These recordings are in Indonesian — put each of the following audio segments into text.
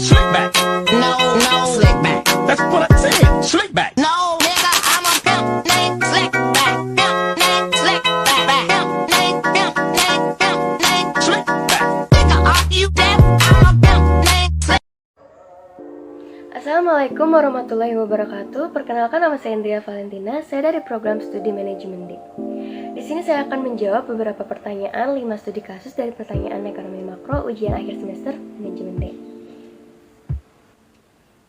Slick back. No, slick back. That's what I said. Slick back. No, nigga, I'm a pimp named Slick back. Pimp named Slick back. Pimp named Slick back. Nigga, are you deaf? I'm a pimp named Slick. Assalamualaikum warahmatullahi wabarakatuh. Perkenalkan, nama saya Indria Valentina. Saya dari program studi manajemen D. Di sini saya akan menjawab beberapa pertanyaan 5 studi kasus dari pertanyaan ekonomi makro ujian akhir semester manajemen D.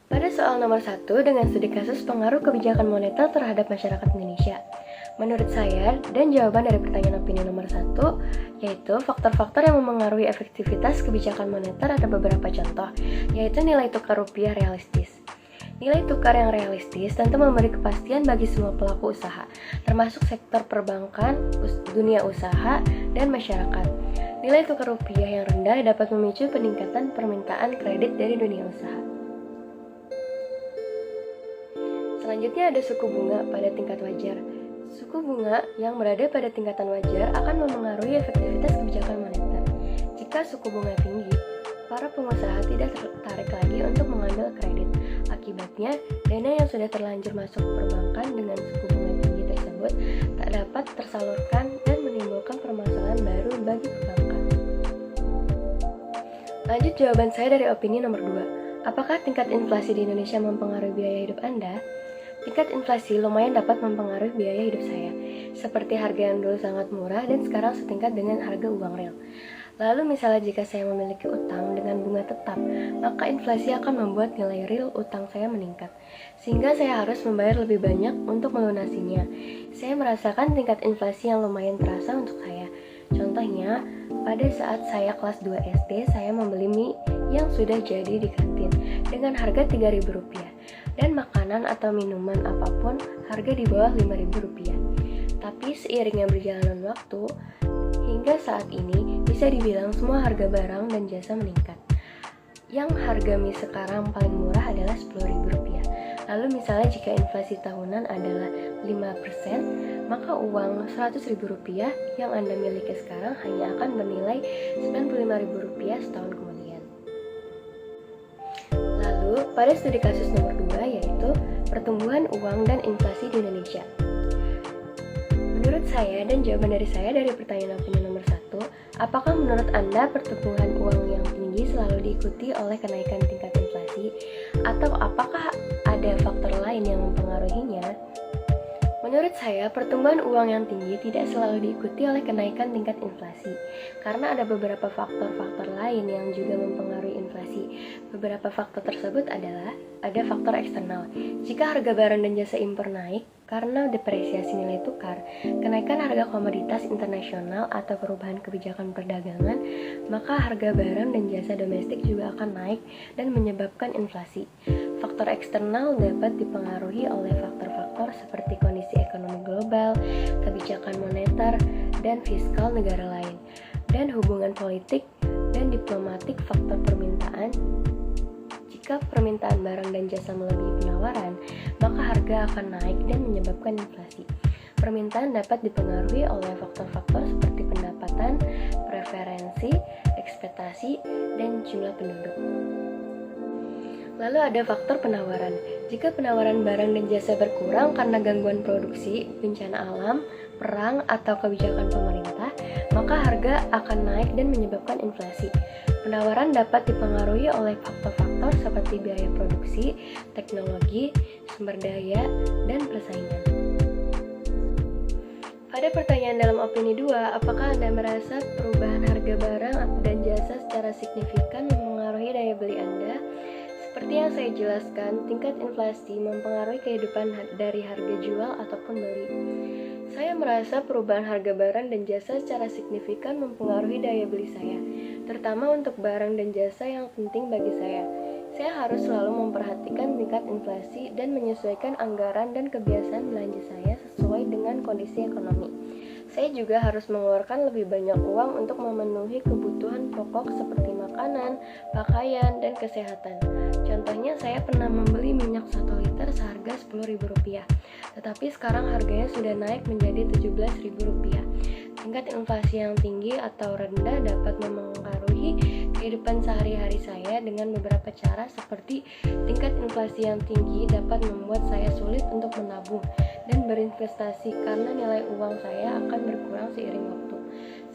Pada soal nomor 1 dengan studi kasus pengaruh kebijakan moneter terhadap masyarakat Indonesia. Menurut saya, dan jawaban dari pertanyaan opini nomor 1, yaitu faktor-faktor yang memengaruhi efektivitas kebijakan moneter ada beberapa contoh, yaitu nilai tukar rupiah realistis. Nilai tukar yang realistis tentu memberi kepastian bagi semua pelaku usaha, termasuk sektor perbankan, dunia usaha, dan masyarakat. Nilai tukar rupiah yang rendah dapat memicu peningkatan permintaan kredit dari dunia usaha. Selanjutnya ada suku bunga pada tingkat wajar. Suku bunga yang berada pada tingkatan wajar akan memengaruhi efektivitas kebijakan moneter. Jika suku bunga tinggi, para pengusaha tidak tertarik lagi untuk mengambil kredit. Akibatnya, dana yang sudah terlanjur masuk perbankan dengan suku bunga tinggi tersebut tak dapat tersalurkan dan menimbulkan permasalahan baru bagi perbankan. Lanjut jawaban saya dari opini nomor 2. Apakah tingkat inflasi di Indonesia mempengaruhi biaya hidup Anda? Tingkat inflasi lumayan dapat mempengaruhi biaya hidup saya, seperti harga yang dulu sangat murah dan sekarang setingkat dengan harga uang real. Lalu misalnya jika saya memiliki utang dengan bunga tetap, maka inflasi akan membuat nilai real utang saya meningkat, sehingga saya harus membayar lebih banyak untuk melunasinya. Saya merasakan tingkat inflasi yang lumayan terasa untuk saya. Contohnya, pada saat saya kelas 2 SD, saya membeli mie yang sudah jadi di kantin dengan harga Rp3.000 dan makanan atau minuman apapun harga di bawah Rp5.000. Tapi seiringnya berjalan waktu, hingga saat ini bisa dibilang semua harga barang dan jasa meningkat. Yang harga mie sekarang paling murah adalah Rp10.000. Lalu misalnya jika inflasi tahunan adalah 5%, maka uang Rp100.000 yang Anda miliki sekarang hanya akan bernilai Rp95.000 setahun kemudian. Lalu pada studi kasus nomor 2 yaitu pertumbuhan uang dan inflasi di Indonesia. Menurut saya dan jawaban dari saya dari pertanyaan opini nomor 1, apakah menurut Anda pertumbuhan uang yang tinggi selalu diikuti oleh kenaikan tingkat inflasi, atau apakah ada faktor lain yang mempengaruhinya? Menurut saya, pertumbuhan uang yang tinggi tidak selalu diikuti oleh kenaikan tingkat inflasi, karena ada beberapa faktor-faktor lain yang juga mempengaruhi inflasi. Beberapa faktor tersebut adalah, ada faktor eksternal. Jika harga barang dan jasa impor naik, karena depresiasi nilai tukar, kenaikan harga komoditas internasional atau perubahan kebijakan perdagangan, maka harga barang dan jasa domestik juga akan naik dan menyebabkan inflasi. Faktor eksternal dapat dipengaruhi oleh faktor-faktor seperti kondisi ekonomi global, kebijakan moneter, dan fiskal negara lain, dan hubungan politik dan diplomatik faktor permintaan. Jika permintaan barang dan jasa melebihi penawaran, maka harga akan naik dan menyebabkan inflasi. Permintaan dapat dipengaruhi oleh faktor-faktor seperti pendapatan, preferensi, ekspektasi, dan jumlah penduduk. Lalu ada faktor penawaran. Jika penawaran barang dan jasa berkurang karena gangguan produksi, bencana alam, perang, atau kebijakan pemerintah, maka harga akan naik dan menyebabkan inflasi. Penawaran dapat dipengaruhi oleh faktor-faktor seperti biaya produksi, teknologi, sumber daya, dan persaingan. Pada pertanyaan dalam opini 2, apakah Anda merasa perubahan harga barang dan jasa secara signifikan memengaruhi daya beli Anda? Seperti yang saya jelaskan, tingkat inflasi mempengaruhi kehidupan dari harga jual ataupun beli. Saya merasa perubahan harga barang dan jasa secara signifikan mempengaruhi daya beli saya, terutama untuk barang dan jasa yang penting bagi saya. Saya harus selalu memperhatikan tingkat inflasi dan menyesuaikan anggaran dan kebiasaan belanja saya sesuai dengan kondisi ekonomi. Saya juga harus mengeluarkan lebih banyak uang untuk memenuhi kebutuhan pokok seperti makanan, pakaian, dan kesehatan. Contohnya, saya pernah membeli minyak 1 liter seharga Rp10.000, tetapi sekarang harganya sudah naik menjadi Rp17.000. Tingkat inflasi yang tinggi atau rendah dapat memengaruhi kehidupan sehari-hari saya dengan beberapa cara seperti tingkat inflasi yang tinggi dapat membuat saya sulit untuk menabung dan berinvestasi karena nilai uang saya akan berkurang seiring waktu.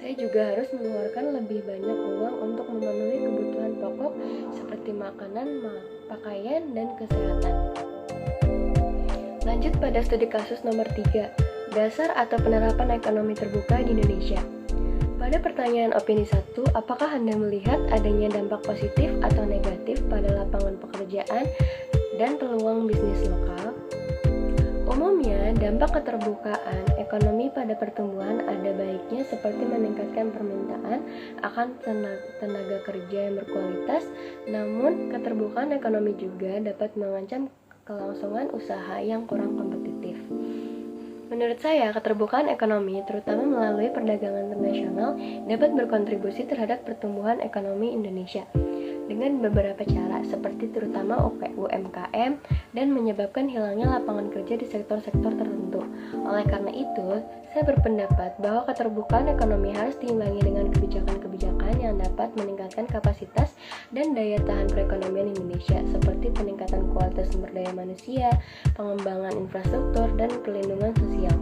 Saya juga harus mengeluarkan lebih banyak uang untuk memenuhi kebutuhan pokok seperti makanan, pakaian, dan kesehatan. Lanjut pada studi kasus nomor 3, dasar atau penerapan ekonomi terbuka di Indonesia. Pada pertanyaan opini 1, apakah Anda melihat adanya dampak positif atau negatif pada lapangan pekerjaan dan peluang bisnis lokal? Umumnya, dampak keterbukaan ekonomi pada pertumbuhan ada baiknya seperti meningkatkan permintaan akan tenaga kerja yang berkualitas, namun keterbukaan ekonomi juga dapat mengancam kelangsungan usaha yang kurang kompetitif. Menurut saya, keterbukaan ekonomi, terutama melalui perdagangan internasional, dapat berkontribusi terhadap pertumbuhan ekonomi Indonesia dengan beberapa cara, seperti terutama UMKM dan menyebabkan hilangnya lapangan kerja di sektor-sektor tertentu. Oleh karena itu, saya berpendapat bahwa keterbukaan ekonomi harus diimbangi dengan kebijakan-kebijakan yang dapat meningkatkan kapasitas dan daya tahan perekonomian Indonesia, seperti peningkatan kualitas sumber daya manusia, pengembangan infrastruktur, dan perlindungan sosial.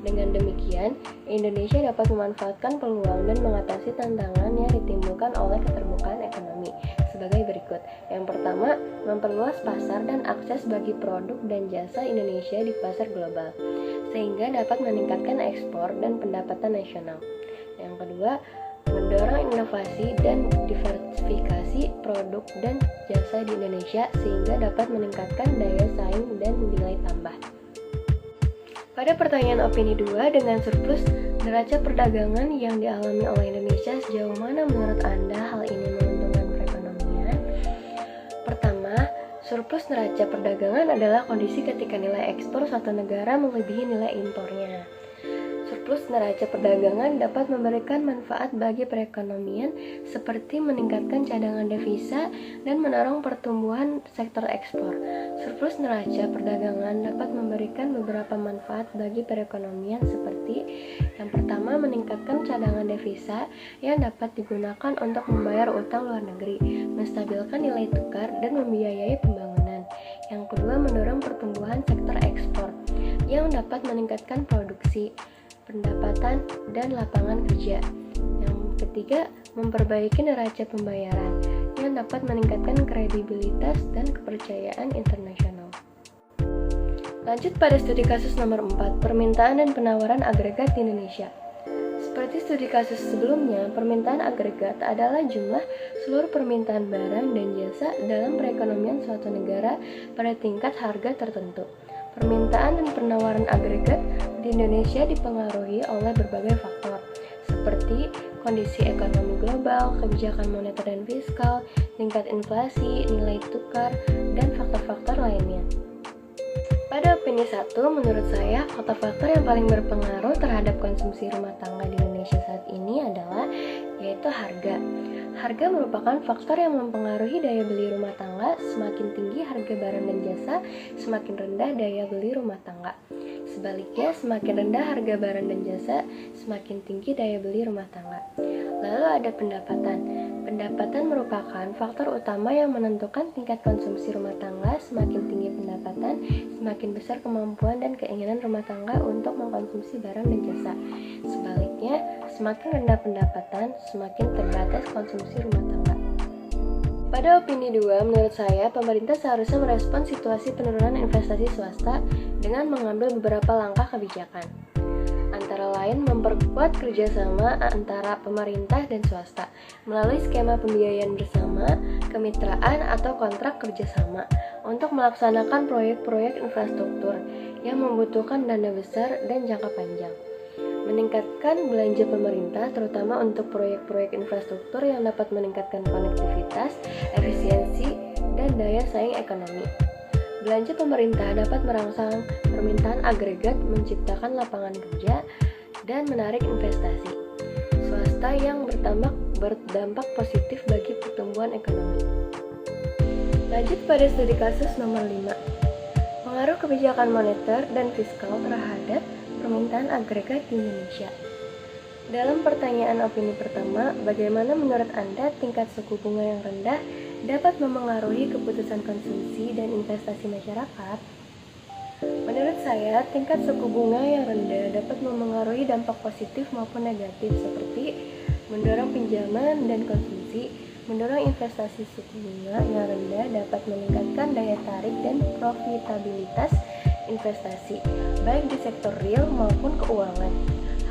Dengan demikian, Indonesia dapat memanfaatkan peluang dan mengatasi tantangan yang ditimbulkan oleh keterbukaan ekonomi sebagai berikut. Yang pertama, memperluas pasar dan akses bagi produk dan jasa Indonesia di pasar global, sehingga dapat meningkatkan ekspor dan pendapatan nasional. Yang kedua, mendorong inovasi dan diversifikasi produk dan jasa di Indonesia sehingga dapat meningkatkan daya saing dan nilai tambah. Pada pertanyaan opini 2, dengan surplus neraca perdagangan yang dialami oleh Indonesia, sejauh mana menurut Anda hal ini menguntungkan perekonomian? Pertama, surplus neraca perdagangan adalah kondisi ketika nilai ekspor suatu negara melebihi nilai impornya. Surplus neraca perdagangan dapat memberikan manfaat bagi perekonomian seperti meningkatkan cadangan devisa dan mendorong pertumbuhan sektor ekspor. Surplus neraca perdagangan dapat memberikan beberapa manfaat bagi perekonomian seperti yang pertama, meningkatkan cadangan devisa yang dapat digunakan untuk membayar utang luar negeri, menstabilkan nilai tukar, dan membiayai pembangunan. Yang kedua, mendorong pertumbuhan sektor ekspor yang dapat meningkatkan produksi, pendapatan, dan lapangan kerja. Yang ketiga, memperbaiki neraca pembayaran yang dapat meningkatkan kredibilitas dan kepercayaan internasional. Lanjut pada studi kasus nomor 4, permintaan dan penawaran agregat di Indonesia. Seperti studi kasus sebelumnya, permintaan agregat adalah jumlah seluruh permintaan barang dan jasa dalam perekonomian suatu negara pada tingkat harga tertentu. Permintaan dan penawaran agregat di Indonesia dipengaruhi oleh berbagai faktor, seperti kondisi ekonomi global, kebijakan moneter dan fiskal, tingkat inflasi, nilai tukar, dan faktor-faktor lainnya. Pada opini 1, menurut saya, faktor-faktor yang paling berpengaruh terhadap konsumsi rumah tangga di Indonesia saat ini adalah yaitu harga. Harga merupakan faktor yang mempengaruhi daya beli rumah tangga. Semakin tinggi harga barang dan jasa, semakin rendah daya beli rumah tangga. Sebaliknya, semakin rendah harga barang dan jasa, semakin tinggi daya beli rumah tangga. Lalu ada pendapatan. Pendapatan merupakan faktor utama yang menentukan tingkat konsumsi rumah tangga. Semakin tinggi pendapatan, semakin besar kemampuan dan keinginan rumah tangga untuk mengkonsumsi barang dan jasa. Sebaliknya, semakin rendah pendapatan, semakin terbatas konsumsi rumah tangga. Pada opini 2, menurut saya, pemerintah seharusnya merespons situasi penurunan investasi swasta dengan mengambil beberapa langkah kebijakan. Antara lain, memperkuat kerjasama antara pemerintah dan swasta melalui skema pembiayaan bersama, kemitraan, atau kontrak kerjasama untuk melaksanakan proyek-proyek infrastruktur yang membutuhkan dana besar dan jangka panjang. Meningkatkan belanja pemerintah terutama untuk proyek-proyek infrastruktur yang dapat meningkatkan konektivitas, efisiensi, dan daya saing ekonomi. Belanja pemerintah dapat merangsang permintaan agregat, menciptakan lapangan kerja, dan menarik investasi swasta yang berdampak positif bagi pertumbuhan ekonomi. Lanjut pada studi kasus nomor 5. Pengaruh kebijakan moneter dan fiskal terhadap permintaan agregat di Indonesia. Dalam pertanyaan opini pertama, bagaimana menurut Anda tingkat suku bunga yang rendah dapat memengaruhi keputusan konsumsi dan investasi masyarakat? Menurut saya, tingkat suku bunga yang rendah dapat memengaruhi dampak positif maupun negatif seperti mendorong pinjaman dan konsumsi, mendorong investasi. Suku bunga yang rendah dapat meningkatkan daya tarik dan profitabilitas investasi, baik di sektor real maupun keuangan.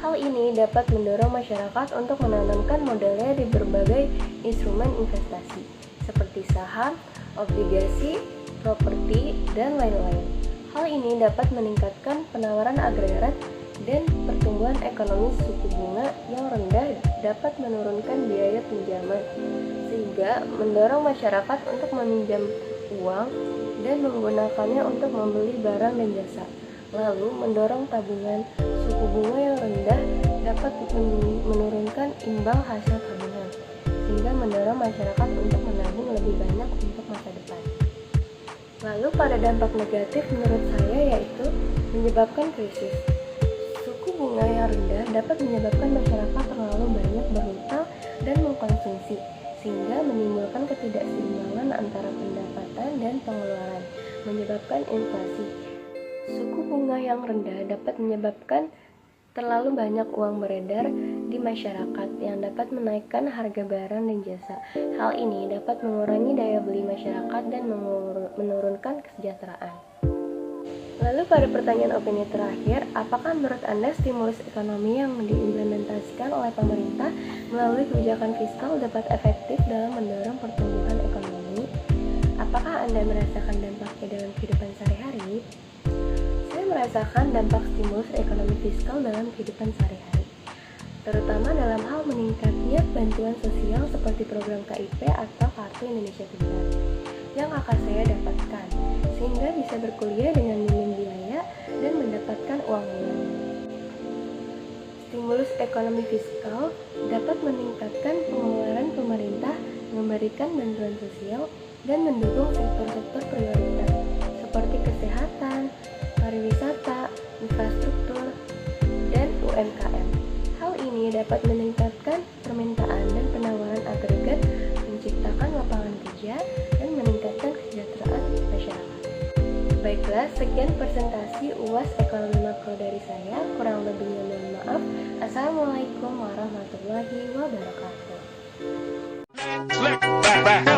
Hal ini dapat mendorong masyarakat untuk menanamkan modalnya di berbagai instrumen investasi, seperti saham, obligasi, properti, dan lain-lain. Hal ini dapat meningkatkan penawaran agrarian dan pertumbuhan ekonomi. Suku bunga yang rendah dapat menurunkan biaya pinjaman, sehingga mendorong masyarakat untuk meminjam uang dan menggunakannya untuk membeli barang dan jasa. Lalu mendorong tabungan. Suku bunga yang rendah dapat menurunkan imbal hasil tabungan, sehingga mendorong masyarakat untuk menabung lebih banyak untuk masa depan. Lalu pada dampak negatif menurut saya yaitu menyebabkan krisis. Suku bunga yang rendah dapat menyebabkan masyarakat terlalu banyak berhutang dan mengkonsumsi, sehingga menimbulkan ketidakseimbangan antara pendapatan dan pengeluaran, menyebabkan inflasi. Suku bunga yang rendah dapat menyebabkan terlalu banyak uang beredar di masyarakat yang dapat menaikkan harga barang dan jasa. Hal ini dapat mengurangi daya beli masyarakat dan menurunkan kesejahteraan. Lalu pada pertanyaan opini terakhir, apakah menurut Anda stimulus ekonomi yang diimplementasikan oleh pemerintah melalui kebijakan fiskal dapat efektif dalam mendorong pertumbuhan ekonomi? Apakah Anda merasakan dampaknya dalam kehidupan sehari-hari? Saya merasakan dampak stimulus ekonomi fiskal dalam kehidupan sehari-hari, terutama dalam hal meningkatnya bantuan sosial seperti program KIP atau Kartu Indonesia Pintar yang kakak saya dapatkan, sehingga bisa berkuliah dengan minim biaya dan mendapatkan uang mudah. Stimulus ekonomi fiskal dapat meningkatkan pengeluaran pemerintah, memberikan bantuan sosial, dan mendukung sektor-sektor prioritas seperti kesehatan, pariwisata, infrastruktur, dan UMKM. Hal ini dapat meningkatkan permintaan dan penawaran agregat, menciptakan lapangan kerja, dan meningkatkan kesejahteraan masyarakat. Baiklah, sekian presentasi UAS Ekonomi Makro dari saya. Kurang lebihnya mohon maaf. Assalamualaikum warahmatullahi wabarakatuh. Slick back.